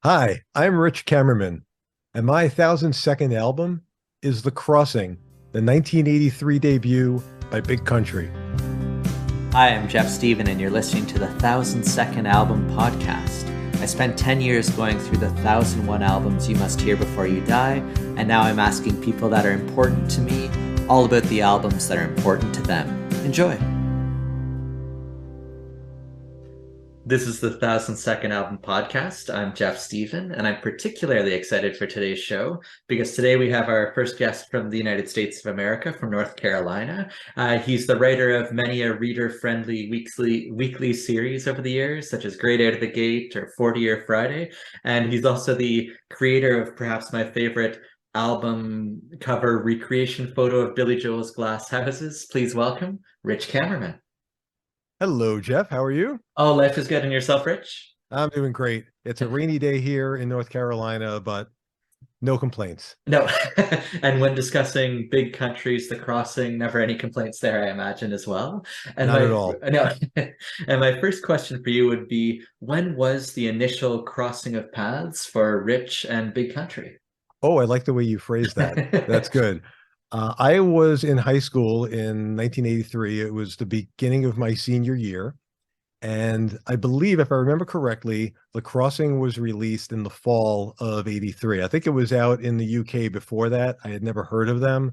Hi, I'm Rich Kamerman, and my 1000 second album is The Crossing, the 1983 debut by Big Country. Hi, I'm Jeff Steven, and you're listening to the 1000 Second Album Podcast. I spent 10 years going through the 1001 albums you must hear before you die, and now I'm asking people that are important to me all about the albums that are important to them. Enjoy! This is the 1000 Second Album Podcast. I'm Jeff Steven, and I'm particularly excited for today's show because today we have our first guest from the United States of America, from North Carolina. He's the writer of many a reader-friendly weekly series over the years, such as Great Out of the Gate or 40-Year Friday, and he's also the creator of perhaps my favorite album cover recreation photo of Billy Joel's Glass Houses. Please welcome Rich Kamerman. Hello, Jeff. How are you? Oh, life is good. And yourself, Rich? I'm doing great. It's a rainy day here in North Carolina, but no complaints. No. And when discussing big countries, the crossing, never any complaints there, I imagine, as well. And Not at all. no, and my first question for you would be, when was the initial crossing of paths for Rich and Big Country? Oh, I like the way you phrased that. That's good. I was in high school in 1983. It was the beginning of my senior year. And I believe, if I remember correctly, The Crossing was released in the fall of 83. I think it was out in the UK before that. I had never heard of them,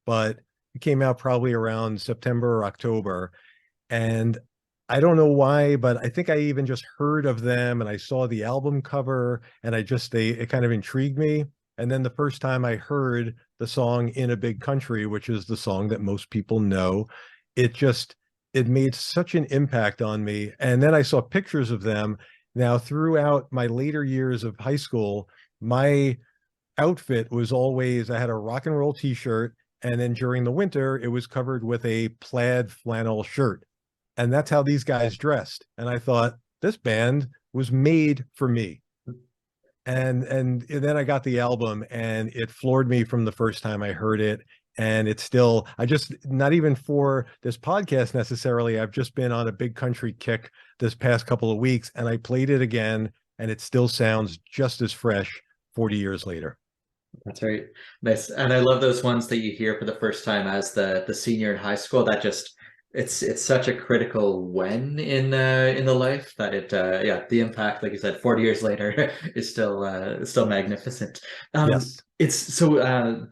but it came out probably around September or October. And I don't know why, but I think I even just heard of them and I saw the album cover and it kind of intrigued me. And then the first time I heard the song In a Big Country, which is the song that most people know, it made such an impact on me. And then I saw pictures of them. Now, throughout my later years of high school, my outfit was always, I had a rock and roll t-shirt. And then during the winter, it was covered with a plaid flannel shirt. And that's how these guys dressed. And I thought, this band was made for me. And then I got the album and it floored me from the first time I heard it. And it's still, not even for this podcast necessarily, I've just been on a Big Country kick this past couple of weeks and I played it again and it still sounds just as fresh 40 years later. That's right. Nice. And I love those ones that you hear for the first time as the senior in high school. That just it's such a critical when in the life that the impact, like you said, 40 years later is still magnificent. Yes. It's so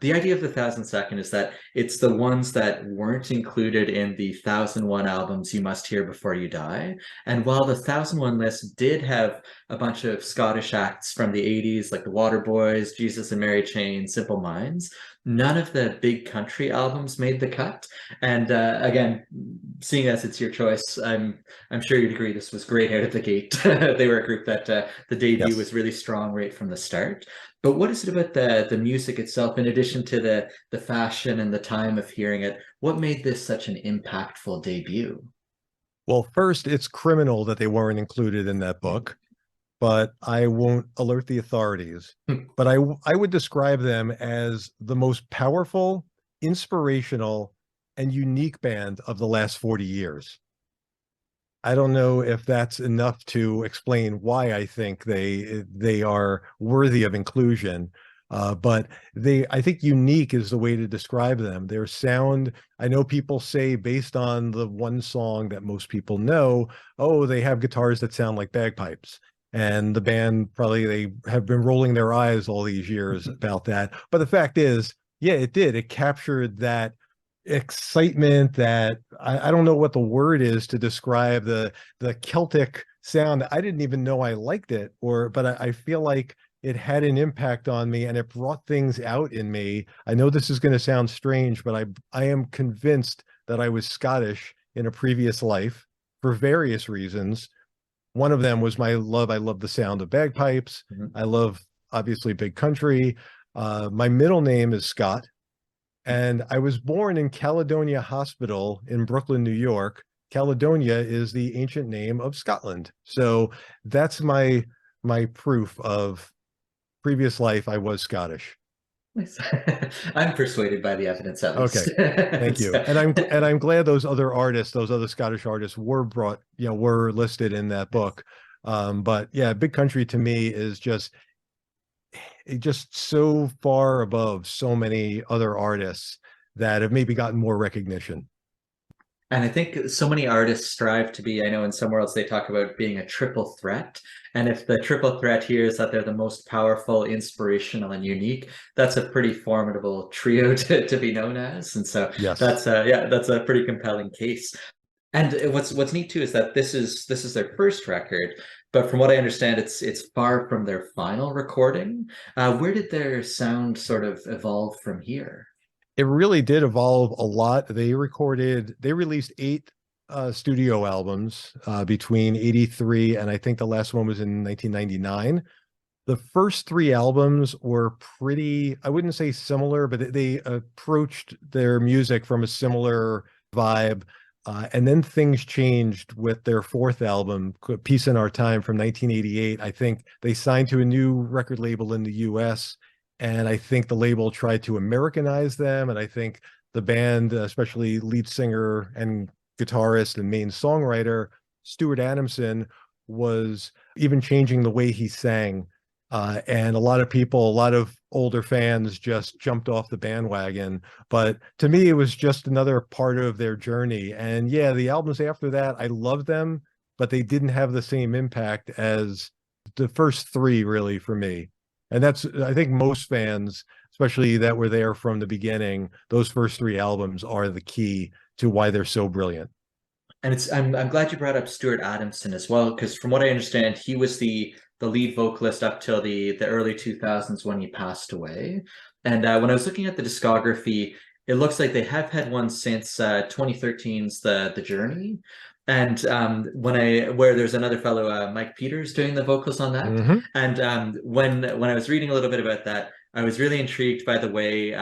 the idea of the 1000 Second is that it's the ones that weren't included in the 1001 albums you must hear before you die. And while the 1001 list did have a bunch of Scottish acts from the 80s, like the Waterboys, Jesus and Mary Chain, Simple Minds, none of the Big Country albums made the cut. And again, seeing as it's your choice, I'm sure you'd agree this was great out of the gate. They were a group that the debut was really strong right from the start. But what is it about the music itself, in addition to the fashion and the time of hearing it, what made this such an impactful debut? Well, first, it's criminal that they weren't included in that book, but I won't alert the authorities. But I would describe them as the most powerful, inspirational, and unique band of the last 40 years. I don't know if that's enough to explain why I think they are worthy of inclusion. But I think unique is the way to describe them. Their sound, I know people say based on the one song that most people know, oh, they have guitars that sound like bagpipes. And the band probably, they have been rolling their eyes all these years about that. But the fact is, yeah, it did. It captured that excitement, that I don't know what the word is to describe the Celtic sound. I didn't even know I liked it, but I feel like it had an impact on me and it brought things out in me. I know this is going to sound strange, but I am convinced that I was Scottish in a previous life for various reasons. One of them was my love. I love the sound of bagpipes. I love, obviously, Big Country. My middle name is Scott. And I was born in Caledonia Hospital in Brooklyn, New York. Caledonia is the ancient name of Scotland. So that's my proof of previous life. I was Scottish. I'm persuaded by the evidence at least. Okay, thank you. And I'm glad those other Scottish artists were listed in that book. But yeah, Big Country to me is just so far above so many other artists that have maybe gotten more recognition. And I think so many artists strive to be, I know in some worlds they talk about being a triple threat. And if the triple threat here is that they're the most powerful, inspirational, and unique, that's a pretty formidable trio to be known as. And so Yes. that's yeah, that's a pretty compelling case. And what's neat too is that this is their first record, but from what I understand, it's far from their final recording. Where did their sound sort of evolve from here? It really did evolve a lot. They released eight studio albums between 83 and I think the last one was in 1999. The first three albums were pretty, I wouldn't say similar, but they approached their music from a similar vibe. And then things changed with their fourth album, Peace in Our Time from 1988. I think they signed to a new record label in the US, and I think the label tried to Americanize them. And I think the band, especially lead singer and guitarist and main songwriter, Stuart Adamson, was even changing the way he sang, and a lot of people, a lot of older fans just jumped off the bandwagon. But to me, it was just another part of their journey. And yeah, the albums after that, I loved them, but they didn't have the same impact as the first three, really, for me. And that's, I think most fans, especially that were there from the beginning, those first three albums are the key to why they're so brilliant. And I'm glad you brought up Stuart Adamson as well, because from what I understand, he was the lead vocalist up till the early 2000s when he passed away. And when I was looking at the discography, it looks like they have had one since 2013's the Journey. And when I where there's another fellow, Mike Peters, doing the vocals on that. Hmm. And when I was reading a little bit about that, I was really intrigued by the way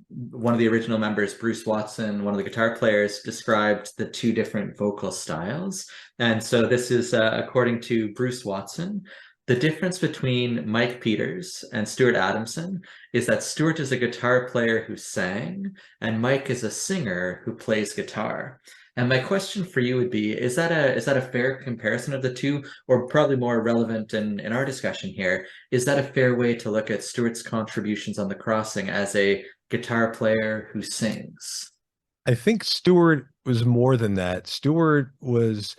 one of the original members, Bruce Watson, one of the guitar players, described the two different vocal styles. And so this is according to Bruce Watson. The difference between Mike Peters and Stuart Adamson is that Stuart is a guitar player who sang, and Mike is a singer who plays guitar. And my question for you would be, is that a fair comparison of the two, or probably more relevant in our discussion here, is that a fair way to look at Stuart's contributions on the Crossing as a guitar player who sings? I think Stewart was more than that. Stewart was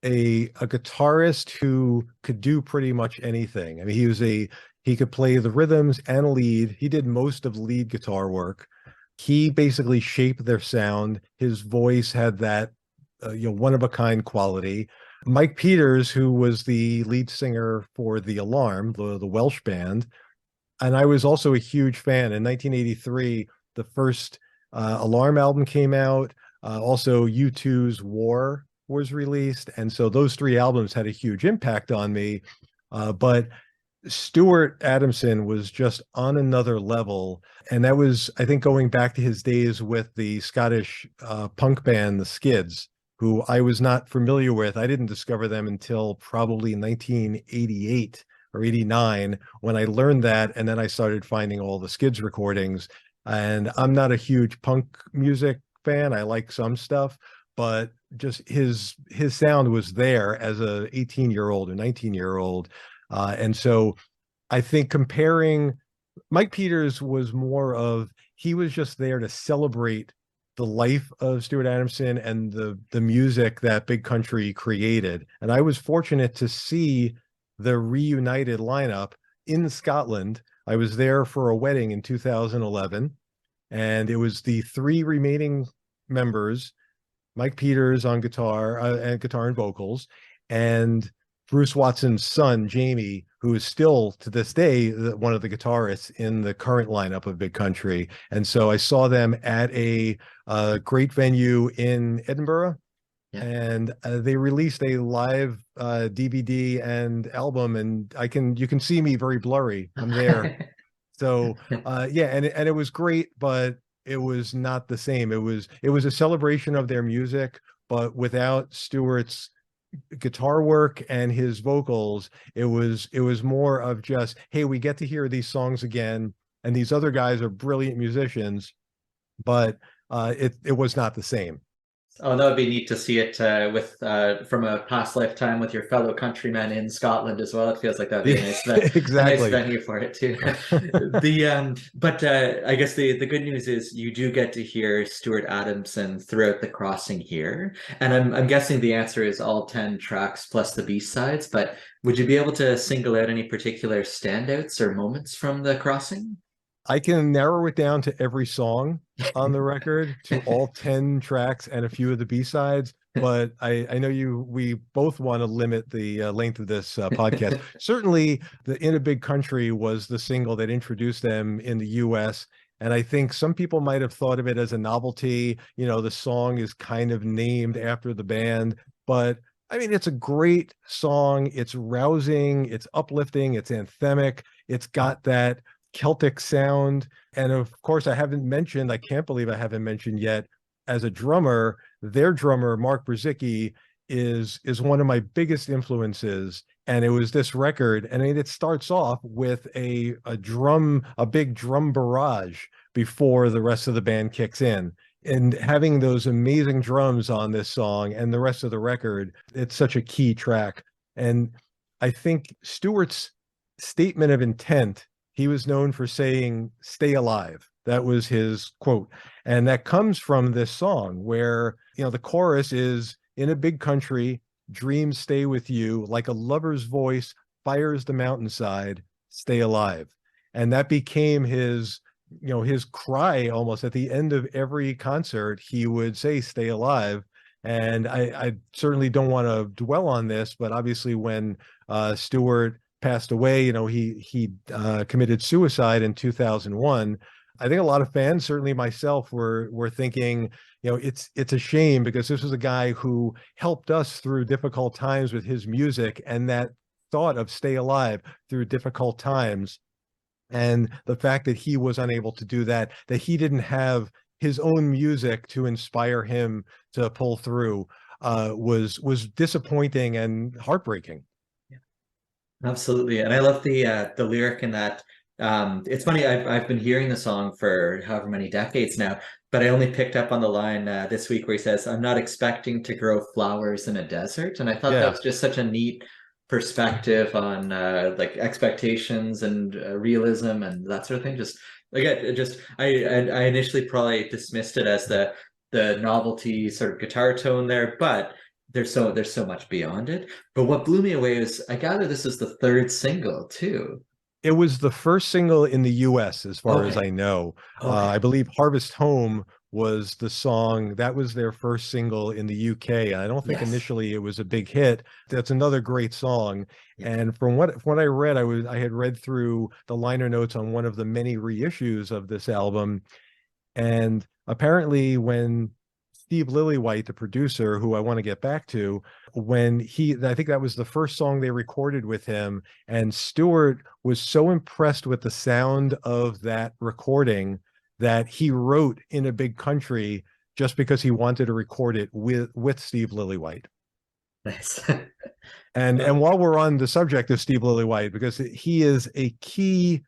a guitarist who could do pretty much anything. I mean, he could play the rhythms and lead. He did most of the lead guitar work. He basically shaped their sound. His voice had that one of a kind quality. Mike Peters, who was the lead singer for The Alarm, the Welsh band, and I was also a huge fan. In 1983, the first Alarm album came out. Also, U2's War was released. And so those three albums had a huge impact on me. But Stuart Adamson was just on another level. And that was, I think, going back to his days with the Scottish punk band, the Skids, who I was not familiar with. I didn't discover them until probably 1988 or 89 when I learned that. And then I started finding all the Skids recordings. And I'm not a huge punk music fan. I like some stuff, but just his sound was there as a 18-year-old or 19-year-old. And so I think comparing Mike Peters was more of, he was just there to celebrate the life of Stuart Adamson and the music that Big Country created. And I was fortunate to see the reunited lineup in Scotland. I was there for a wedding in 2011, and it was the three remaining members, Mike Peters on guitar and vocals, and Bruce Watson's son, Jamie, who is still to this day one of the guitarists in the current lineup of Big Country. And so I saw them at a great venue in Edinburgh, Yeah. and they released a live DVD and album, and you can see me very blurry. I'm there. So yeah, and it was great, but it was not the same. It was a celebration of their music, but without Stewart's guitar work and his vocals, it was more of just, hey, we get to hear these songs again, and these other guys are brilliant musicians, but it was not the same. Oh, that would be neat to see it with from a past lifetime with your fellow countrymen in Scotland as well. It feels like that'd be Yeah, a nice exactly. venue for it too. But I guess the good news is you do get to hear Stuart Adamson throughout the crossing here, and I'm guessing the answer is all 10 tracks plus the B sides. But would you be able to single out any particular standouts or moments from the crossing? I can narrow it down to every song on the record, to all 10 tracks and a few of the B-sides. But I know we both want to limit the length of this podcast. Certainly, the In a Big Country was the single that introduced them in the US. And I think some people might have thought of it as a novelty. You know, the song is kind of named after the band, but I mean, it's a great song. It's rousing, it's uplifting, it's anthemic. It's got that Celtic sound. And of course, I can't believe I haven't mentioned yet, as a drummer, their drummer, Mark Brzezicki, is one of my biggest influences. And it was this record. And I mean, it starts off with a big drum barrage before the rest of the band kicks in. And having those amazing drums on this song and the rest of the record, it's such a key track. And I think Stewart's statement of intent, he was known for saying, "Stay alive." That was his quote. And that comes from this song where, the chorus is, "In a big country, dreams stay with you, like a lover's voice fires the mountainside, stay alive." And that became his cry almost at the end of every concert. He would say, "Stay alive." And I certainly don't want to dwell on this, but obviously when Stewart passed away, he committed suicide in 2001. I think a lot of fans, certainly myself, were thinking, it's a shame, because this was a guy who helped us through difficult times with his music, and that thought of stay alive through difficult times, and the fact that he was unable to do that, that he didn't have his own music to inspire him to pull through, was disappointing and heartbreaking. Absolutely. And I love the lyric in that. It's funny, I've been hearing the song for however many decades now, but I only picked up on the line this week where he says, "I'm not expecting to grow flowers in a desert." And I thought that Yeah. was just such a neat perspective on like expectations and realism and that sort of thing. Just again, I initially probably dismissed it as the novelty sort of guitar tone there, but there's so much beyond it. But what blew me away is I gather this is the third single too. It was the first single in the US, as far as Okay. I know. I Okay. believe Harvest Home was the song that was their first single in the UK. And I don't think Yes. initially it was a big hit. That's another great song. Yeah. And from what I read, I had read through the liner notes on one of the many reissues of this album, and apparently, when Steve Lillywhite, the producer, who I want to get back to, I think that was the first song they recorded with him, and Stewart was so impressed with the sound of that recording that he wrote In a Big Country just because he wanted to record it with Steve Lillywhite. Nice. And while we're on the subject of Steve Lillywhite, because he is a key,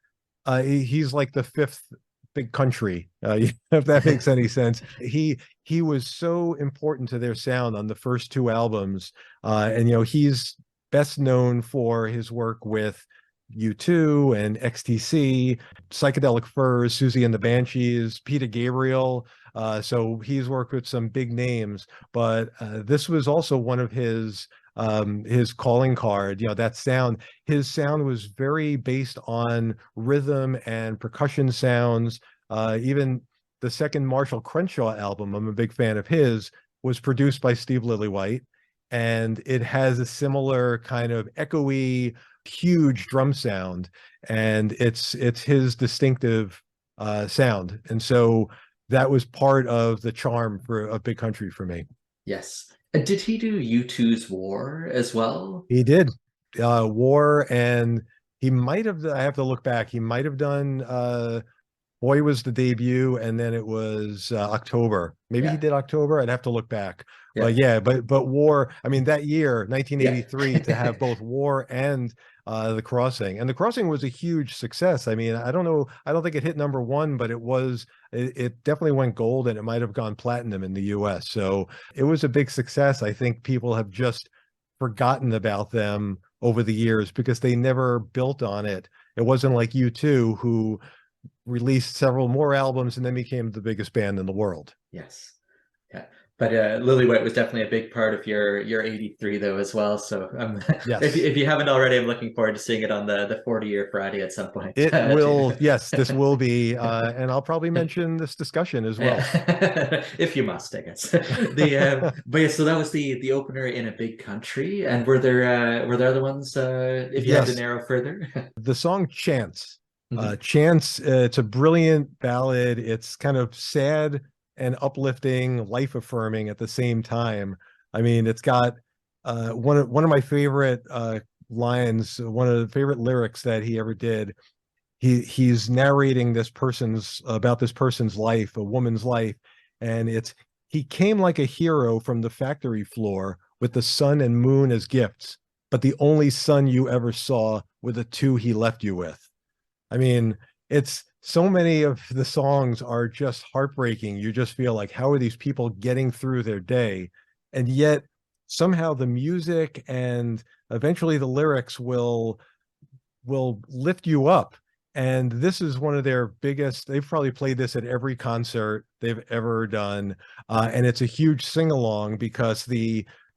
he's like the fifth big country, if that makes any sense. He was so important to their sound on the first two albums, and he's best known for his work with U2 and XTC, Psychedelic Furs, Susie and the Banshees, Peter Gabriel. So he's worked with some big names, but this was also one of his calling card. That sound, his sound was very based on rhythm and percussion sounds. Even the second Marshall Crenshaw album, I'm a big fan of his, was produced by Steve Lillywhite, and it has a similar kind of echoey, huge drum sound, and it's his distinctive sound. And so that was part of the charm for a big country for me. Yes. And did he do U2's War as well? He did War, and he might have, I have to look back, he might have done Boy was the debut, and then it was October. Maybe he Yeah. did October. I'd have to look back. Yeah. But yeah, but War. I mean, that year, Yeah. 1983, to have both War and The Crossing, and The Crossing was a huge success. I mean, I don't know. I don't think it hit number one, but it was. It definitely went gold, and it might have gone platinum in the U.S. So it was a big success. I think people have just forgotten about them over the years because they never built on it. It wasn't like U2, who released several more albums and then became the biggest band in the world. Yes. Yeah. But Lillywhite was definitely a big part of your 83 though as well. So Yes. if you haven't already, I'm looking forward to seeing it on the 40-year Friday at some point It too. will, yes, this will be, and I'll probably mention this discussion as well. If you must, I guess. But yeah, so that was the opener in a big country. And were there other ones if you had to Yes, narrow further? the song Chance. Mhm. Chance, it's a brilliant ballad. It's kind of sad and uplifting, life affirming at the same time. I mean, it's got one of my favorite lines, one of the favorite lyrics that he ever did. He's narrating this person's life, a woman's life, and it's he came like a hero from the factory floor with the sun and moon as gifts, but the only son you ever saw were the two he left you with. I mean, it's so many of the songs are just heartbreaking. You just feel like, how are these people getting through their day? And yet somehow the music and eventually the lyrics will lift you up. And this is one of their biggest, they've probably played this at every concert they've ever done. And it's a huge sing along because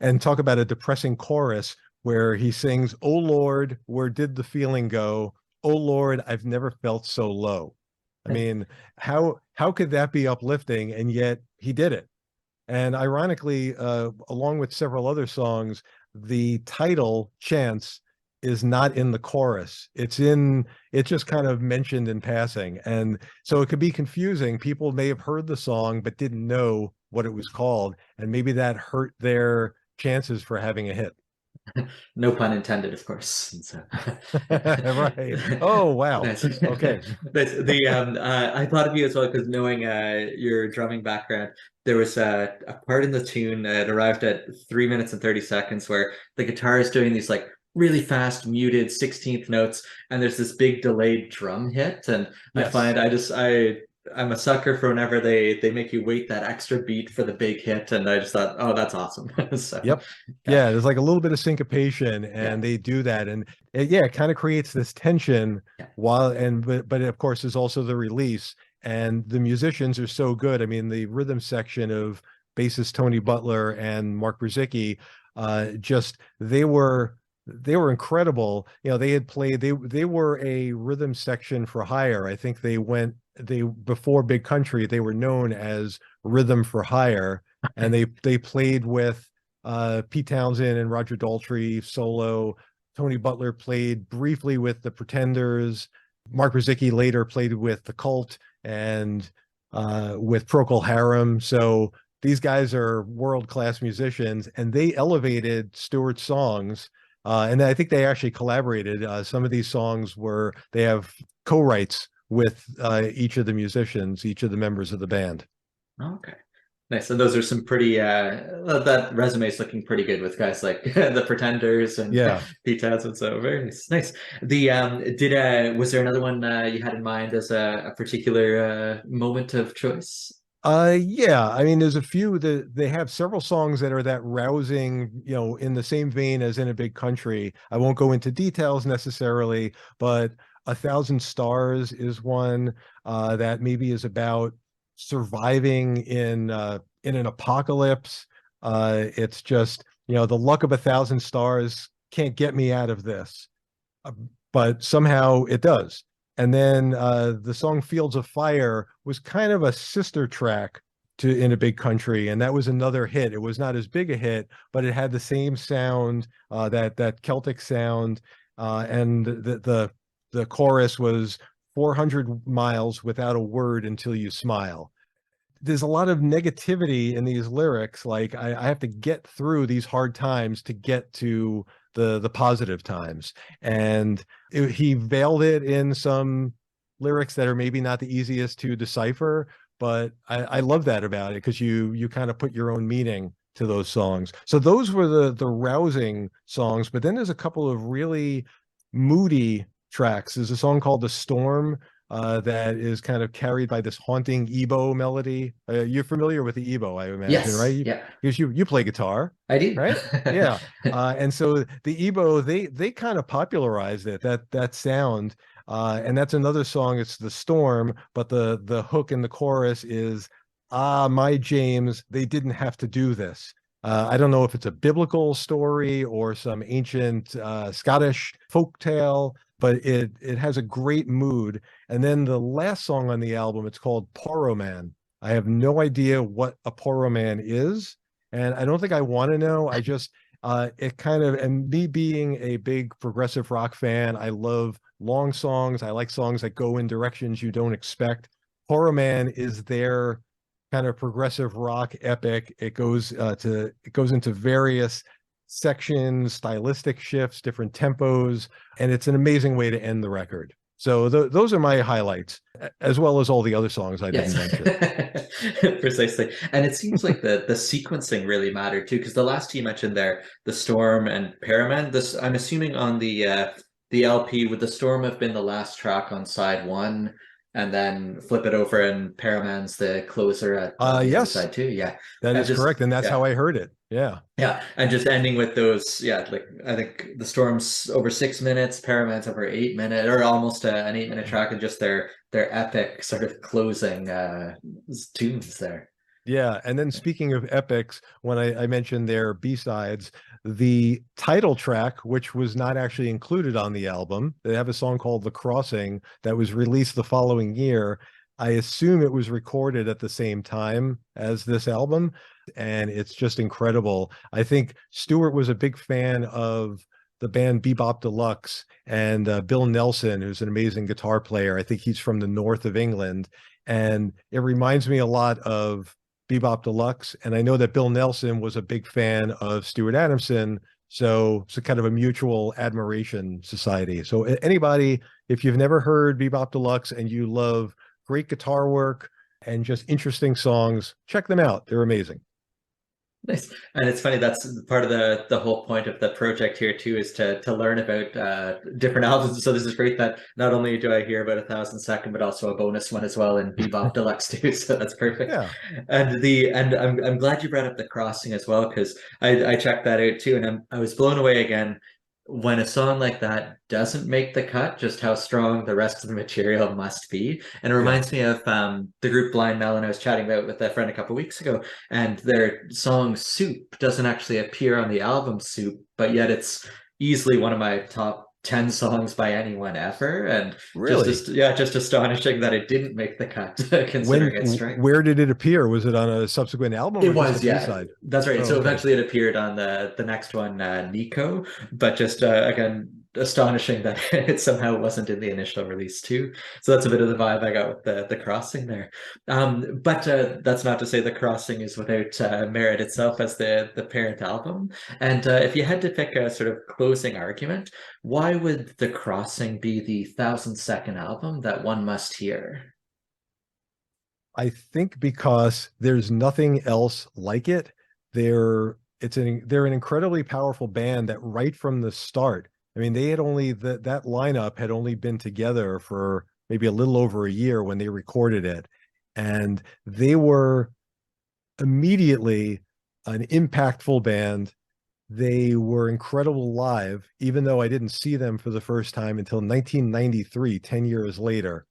and talk about a depressing chorus where he sings, "Oh Lord, where did the feeling go? Oh Lord, I've never felt so low." I mean, how could that be uplifting? And yet he did it. And ironically, along with several other songs, the title Chance is not in the chorus. It's just kind of mentioned in passing. And so it could be confusing. People may have heard the song but didn't know what it was called. And maybe that hurt their chances for having a hit. No pun intended, of course. And so, Right. Oh, wow. nice. Okay. I thought of you as well because knowing your drumming background, there was a part in the tune that arrived at 3 minutes and 30 seconds where the guitar is doing these like really fast muted 16th notes, and there's this big delayed drum hit, and I Yes. find I'm a sucker for whenever they make you wait that extra beat for the big hit, and I just thought, oh, that's awesome. So Yep. yeah, Yeah, there's like a little bit of syncopation yeah, and they do that. And yeah, it kind of creates this tension yeah. while and but of course there's also the release and the musicians are so good. I mean, the rhythm section of bassist Tony Butler and Mark Brzezicki, just they were incredible. You know, they had played they were a rhythm section for hire. I think they before Big Country, they were known as Rhythm for Hire, and they played with Pete Townsend and Roger Daltrey solo. Tony Butler played briefly with the Pretenders. Mark Brzezicki later played with the Cult and with Procol Harum. So these guys are world-class musicians, and they elevated Stewart's songs. And I think they actually collaborated. Some of these songs they have co-writes with each of the musicians, each of the members of the band. Okay. Nice. And those are some pretty that resume is looking pretty good with guys like the Pretenders and Yeah. Pete Townsend. So very nice. Nice. The did was there another one you had in mind as a particular moment of choice? Yeah, I mean, there's a few that they have several songs that are that rousing, in the same vein as In a Big Country. I won't go into details necessarily, but A Thousand Stars is one that maybe is about surviving in an apocalypse. It's just, the luck of a thousand stars can't get me out of this, uh, but somehow it does. And then the song Fields of Fire was kind of a sister track to In a Big Country, and that was another hit. It was not as big a hit, but it had the same sound, that Celtic sound, and the chorus was 400 miles without a word until you smile. There's a lot of negativity in these lyrics. Like I have to get through these hard times to get to the positive times, and he veiled it in some lyrics that are maybe not the easiest to decipher, but I love that about it because you kind of put your own meaning to those songs. So those were the rousing songs, but then there's a couple of really moody tracks. There's a song called The Storm that is kind of carried by this haunting Ebo melody. You're familiar with the Ebo, I imagine, Yes, right? yeah, Because you play guitar, I do. right? Yeah. And so the Ebo, they kind of popularized it, that sound. And that's another song. It's The Storm, but the hook in the chorus is, "Ah, my James, they didn't have to do this." I don't know if it's a biblical story or some ancient Scottish folk tale, but it has a great mood. And then the last song on the album, it's called Poroman. I have no idea what a Poroman is, and I don't think I want to know. I just it kind of, and me being a big progressive rock fan, I love long songs. I like songs that go in directions you don't expect. Poroman is their kind of progressive rock epic. It goes into various sections, stylistic shifts, different tempos, and it's an amazing way to end the record. So those are my highlights, as well as all the other songs I didn't Yes, mention. precisely. And it seems like the sequencing really mattered too, because the last two you mentioned there, the Storm and Paraman. This I'm assuming on the LP, would the Storm have been the last track on side one, and then flip it over and Paraman's the closer on the other Yes, side too? Yeah, that and is just correct, and that's yeah. how I heard it. Yeah. Yeah, and just ending with those, yeah, like I think the Storm's over 6 minutes, Paramount's over 8 minutes, or almost an 8 minute track, and just their epic sort of closing tunes there. Yeah, and then speaking of epics, when I mentioned their B-sides, the title track, which was not actually included on the album, they have a song called The Crossing that was released the following year. I assume it was recorded at the same time as this album, and it's just incredible. I think Stewart was a big fan of the band Bebop Deluxe, and Bill Nelson, who's an amazing guitar player. I think he's from the north of England, and it reminds me a lot of Bebop Deluxe. And I know that Bill Nelson was a big fan of Stuart Adamson. So it's a kind of a mutual admiration society. So anybody, if you've never heard Bebop Deluxe and you love great guitar work and just interesting songs, check them out. They're amazing. Nice. And it's funny, that's part of the whole point of the project here too, is to learn about different albums. So this is great that not only do I hear about 1000 Second, but also a bonus one as well in Bebop Deluxe too. So that's perfect. Yeah, And I'm glad you brought up the crossing as well, because I checked that out too, and I was blown away again when a song like that doesn't make the cut, just how strong the rest of the material must be. And it yeah, reminds me of the group Blind Melon I was chatting about with a friend a couple of weeks ago, and their song Soup doesn't actually appear on the album Soup, but yet it's easily one of my top 10 songs by anyone ever. And really. yeah, just astonishing that it didn't make the cut When, considering its strength. where did it appear? Was it on a subsequent album It or just a was, yeah, B-side? that's right. Oh, So okay. eventually it appeared on the next one, Nico, but just again astonishing that it somehow wasn't in the initial release too. So that's a bit of the vibe I got with the crossing there. But that's not to say the crossing is without merit itself as the parent album. And if you had to pick a sort of closing argument, why would the crossing be the 1000 Second album that one must hear? I think because there's nothing else like it. They're an incredibly powerful band that right from the start. I mean, they had only that lineup had only been together for maybe a little over a year when they recorded it, and they were immediately an impactful band. They were incredible live, even though I didn't see them for the first time until 1993, 10 years later.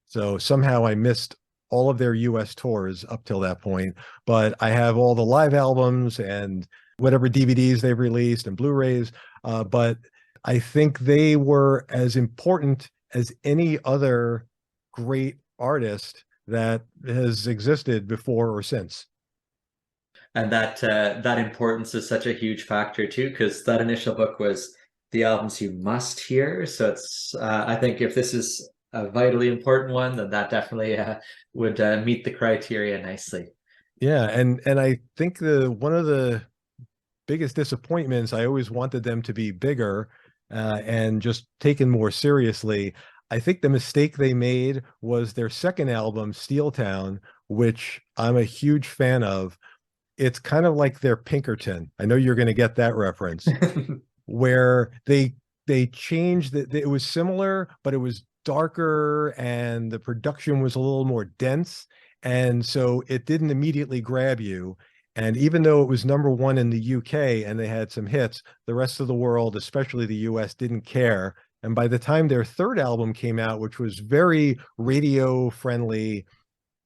So somehow I missed all of their US tours up till that point. But I have all the live albums and whatever DVDs they've released and Blu-rays. But I think they were as important as any other great artist that has existed before or since. And that importance is such a huge factor too, because that initial book was the albums you must hear. So it's I think if this is a vitally important one, then that definitely would meet the criteria nicely. Yeah, and I think the one of the biggest disappointments, I always wanted them to be bigger and just taken more seriously. I think the mistake they made was their second album, Steel Town, which I'm a huge fan of. It's kind of like their Pinkerton. I know you're going to get that reference, where they changed that. It was similar, but it was darker and the production was a little more dense. And so it didn't immediately grab you. And even though it was number one in the UK and they had some hits, the rest of the world, especially the US, didn't care. And by the time their third album came out, which was very radio friendly,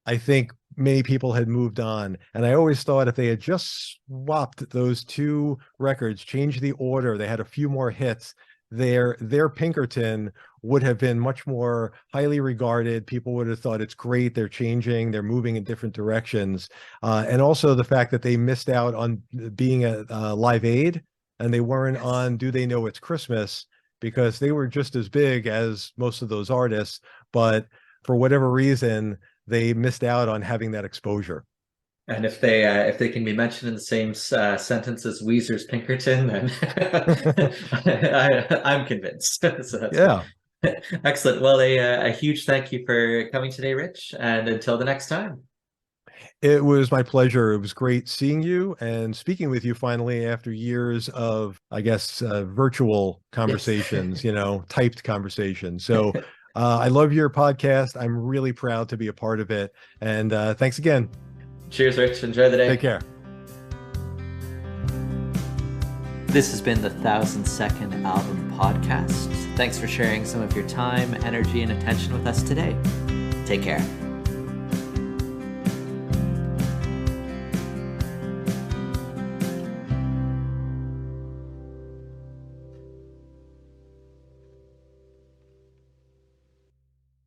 I think many people had moved on. And I always thought if they had just swapped those two records, changed the order, they had a few more hits, their Pinkerton would have been much more highly regarded. People would have thought it's great. They're changing, they're moving in different directions. And also the fact that they missed out on being a Live Aid and they weren't on Do They Know It's Christmas, because they were just as big as most of those artists, but for whatever reason, they missed out on having that exposure. And if they can be mentioned in the same sentence as Weezer's Pinkerton, then I'm convinced. So that's Yeah, excellent. Well, a huge thank you for coming today, Rich, and until the next time. it was my pleasure. It was great seeing you and speaking with you finally after years of, I guess, virtual Yes. conversations, typed conversations. So I love your podcast. I'm really proud to be a part of it. And thanks again. Cheers, Rich. Enjoy the day. Take care. This has been the 1000-Second Album Podcast. Thanks for sharing some of your time, energy, and attention with us today. Take care.